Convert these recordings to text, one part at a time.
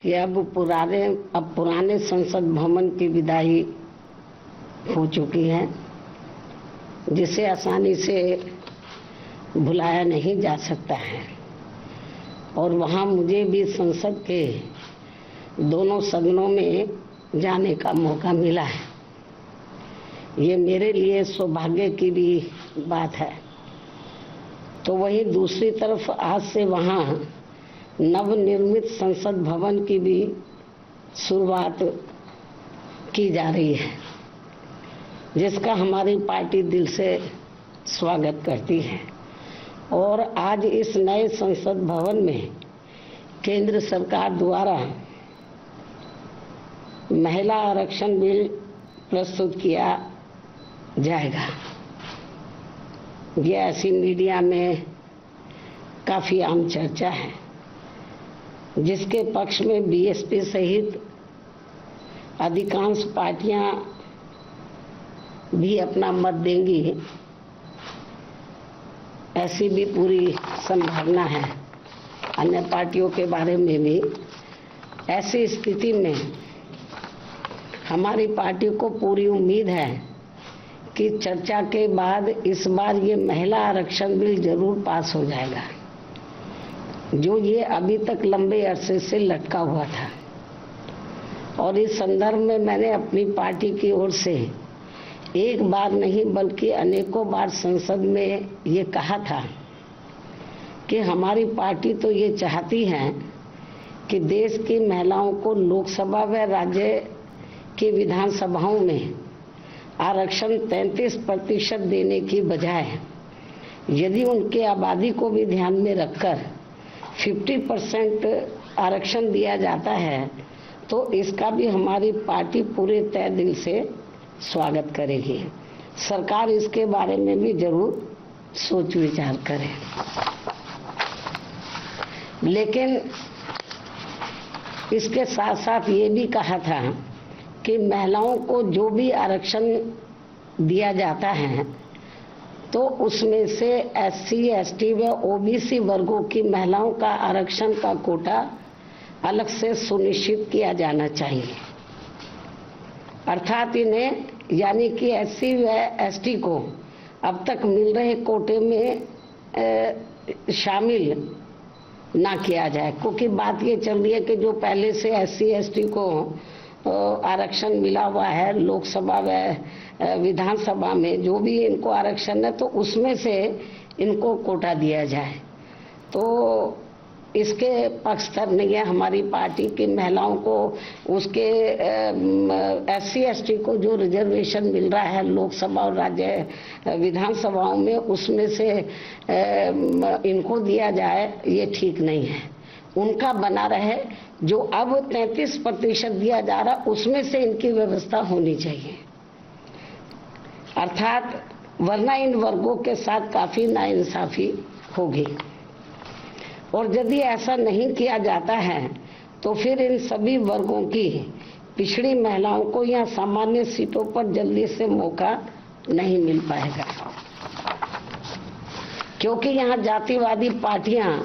कि अब पुराने संसद भवन की विदाई हो चुकी है, जिसे आसानी से भुलाया नहीं जा सकता है। और वहाँ मुझे भी संसद के दोनों सदनों में जाने का मौका मिला है। ये मेरे लिए सौभाग्य की भी बात है। तो वहीं दूसरी तरफ आज से वहाँ नवनिर्मित संसद भवन की भी शुरुआत की जा रही है, जिसका हमारी पार्टी दिल से स्वागत करती है। और आज इस नए संसद भवन में केंद्र सरकार द्वारा महिला आरक्षण बिल प्रस्तुत किया जाएगा। यह ऐसी मीडिया में काफ़ी आम चर्चा है, जिसके पक्ष में बीएसपी सहित अधिकांश पार्टियां भी अपना मत देंगी, ऐसी भी पूरी संभावना है। अन्य पार्टियों के बारे में भी ऐसी स्थिति में हमारी पार्टी को पूरी उम्मीद है कि चर्चा के बाद इस बार ये महिला आरक्षण बिल जरूर पास हो जाएगा, जो ये अभी तक लंबे अरसे से लटका हुआ था। और इस संदर्भ में मैंने अपनी पार्टी की ओर से एक बार नहीं बल्कि अनेकों बार संसद में ये कहा था कि हमारी पार्टी तो ये चाहती है कि देश की महिलाओं को लोकसभा व राज्य की विधानसभाओं में आरक्षण 33% देने की बजाय यदि उनके आबादी को भी ध्यान में रखकर 50% आरक्षण दिया जाता है तो इसका भी हमारी पार्टी पूरे तय दिल से स्वागत करेगी। सरकार इसके बारे में भी जरूर सोच विचार करे। लेकिन इसके साथ साथ ये भी कहा था कि महिलाओं को जो भी आरक्षण दिया जाता है तो उसमें से एससी, एसटी व ओबीसी वर्गों की महिलाओं का आरक्षण का कोटा अलग से सुनिश्चित किया जाना चाहिए। अर्थात इन्हें यानी कि एससी व एसटी को अब तक मिल रहे कोटे में शामिल ना किया जाए, क्योंकि बात ये चल रही है कि जो पहले से एससी, एसटी को आरक्षण मिला हुआ है लोकसभा व विधानसभा में, जो भी इनको आरक्षण है तो उसमें से इनको कोटा दिया जाए। तो इसके पक्षधर नहीं है हमारी पार्टी की। महिलाओं को उसके एससी, एसटी को जो रिजर्वेशन मिल रहा है लोकसभा और राज्य विधानसभाओं में, उसमें से इनको दिया जाए, ये ठीक नहीं है। उनका बना रहे, जो अब 33% दिया जा रहा उसमें से इनकी व्यवस्था होनी चाहिए। अर्थात वरना इन वर्गों के साथ काफी नाइंसाफी होगी। और यदि ऐसा नहीं किया जाता है तो फिर इन सभी वर्गों की पिछड़ी महिलाओं को यहाँ सामान्य सीटों पर जल्दी से मौका नहीं मिल पाएगा, क्योंकि यहाँ जातिवादी पार्टियां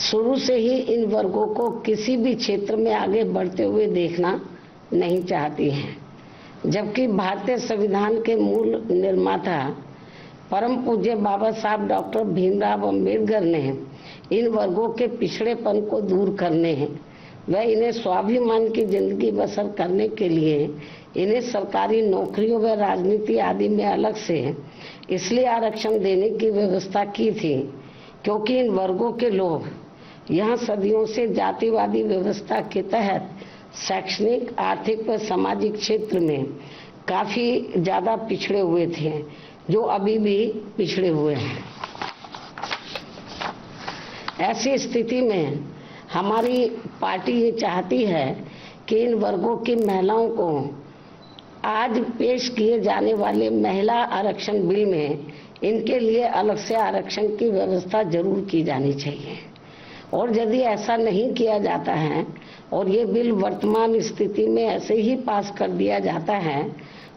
शुरू से ही इन वर्गों को किसी भी क्षेत्र में आगे बढ़ते हुए देखना नहीं चाहती हैं। जबकि भारतीय संविधान के मूल निर्माता परम पूज्य बाबा साहब डॉक्टर भीमराव अंबेडकर ने इन वर्गों के पिछड़ेपन को दूर करने व इन्हें स्वाभिमान की जिंदगी बसर करने के लिए इन्हें सरकारी नौकरियों व राजनीति आदि में अलग से इसलिए आरक्षण देने की व्यवस्था की थी, क्योंकि इन वर्गों के लोग यहाँ सदियों से जातिवादी व्यवस्था के तहत शैक्षणिक, आर्थिक व सामाजिक क्षेत्र में काफी ज्यादा पिछड़े हुए थे, जो अभी भी पिछड़े हुए हैं। ऐसी स्थिति में हमारी पार्टी ये चाहती है कि इन वर्गों की महिलाओं को आज पेश किए जाने वाले महिला आरक्षण बिल में इनके लिए अलग से आरक्षण की व्यवस्था जरूर की जानी चाहिए। और यदि ऐसा नहीं किया जाता है और ये बिल वर्तमान स्थिति में ऐसे ही पास कर दिया जाता है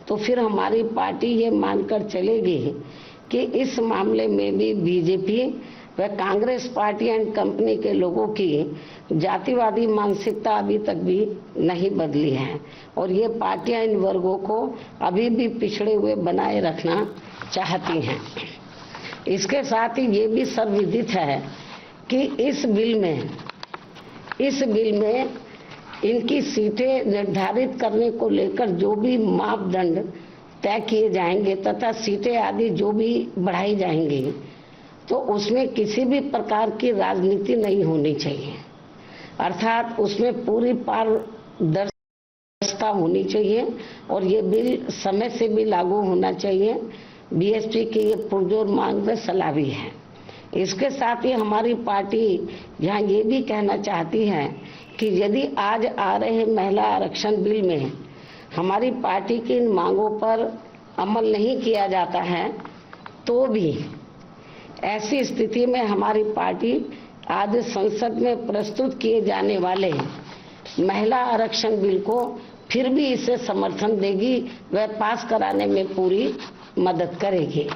तो फिर हमारी पार्टी ये मानकर चलेगी कि इस मामले में भी बीजेपी वह कांग्रेस पार्टी एंड कंपनी के लोगों की जातिवादी मानसिकता अभी तक भी नहीं बदली है और ये पार्टियां इन वर्गों को अभी भी पिछड़े हुए बनाए रखना चाहती हैं। इसके साथ ही ये भी सर्वविदित है कि इस बिल में इनकी सीटें निर्धारित करने को लेकर जो भी मापदंड तय किए जाएंगे तथा सीटें आदि जो भी बढ़ाई जाएंगी तो उसमें किसी भी प्रकार की राजनीति नहीं होनी चाहिए, अर्थात उसमें पूरी पारदर्शिता होनी चाहिए और ये बिल समय से भी लागू होना चाहिए। बीएसपी की ये पुरजोर मांग व सलाह भी है। इसके साथ ही हमारी पार्टी यहाँ ये भी कहना चाहती है कि यदि आज आ रहे महिला आरक्षण बिल में हमारी पार्टी की इन मांगों पर अमल नहीं किया जाता है तो भी ऐसी स्थिति में हमारी पार्टी आज संसद में प्रस्तुत किए जाने वाले महिला आरक्षण बिल को फिर भी इसे समर्थन देगी व पास कराने में पूरी मदद करेगी,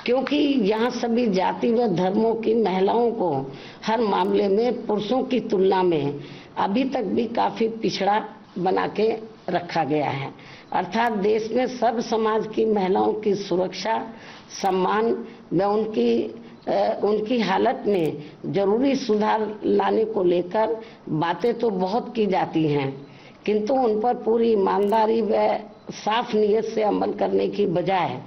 क्योंकि यहाँ सभी जाति व धर्मों की महिलाओं को हर मामले में पुरुषों की तुलना में अभी तक भी काफी पिछड़ा बना के रखा गया है। अर्थात देश में सब समाज की महिलाओं की सुरक्षा, सम्मान व उनकी हालत में जरूरी सुधार लाने को लेकर बातें तो बहुत की जाती हैं, किंतु उन पर पूरी ईमानदारी व साफ नीयत से अमल करने की बजाय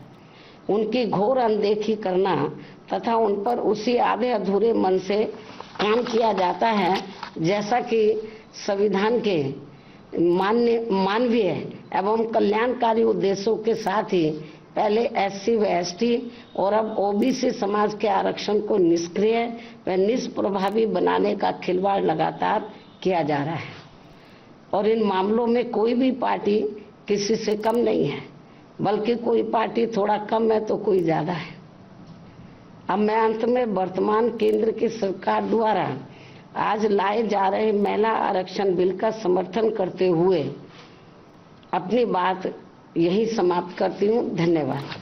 उनकी घोर अनदेखी करना तथा उन पर उसी आधे अधूरे मन से काम किया जाता है जैसा कि संविधान के मानवीय एवं कल्याणकारी उद्देश्यों के साथ ही पहले एससी व एसटी और अब ओबीसी समाज के आरक्षण को निष्क्रिय व निष्प्रभावी बनाने का खिलवाड़ लगातार किया जा रहा है और इन मामलों में कोई भी पार्टी किसी से कम नहीं है, बल्कि कोई पार्टी थोड़ा कम है तो कोई ज्यादा है। अब मैं अंत में वर्तमान केंद्र की सरकार द्वारा आज लाए जा रहे महिला आरक्षण बिल का समर्थन करते हुए अपनी बात यही समाप्त करती हूँ। धन्यवाद।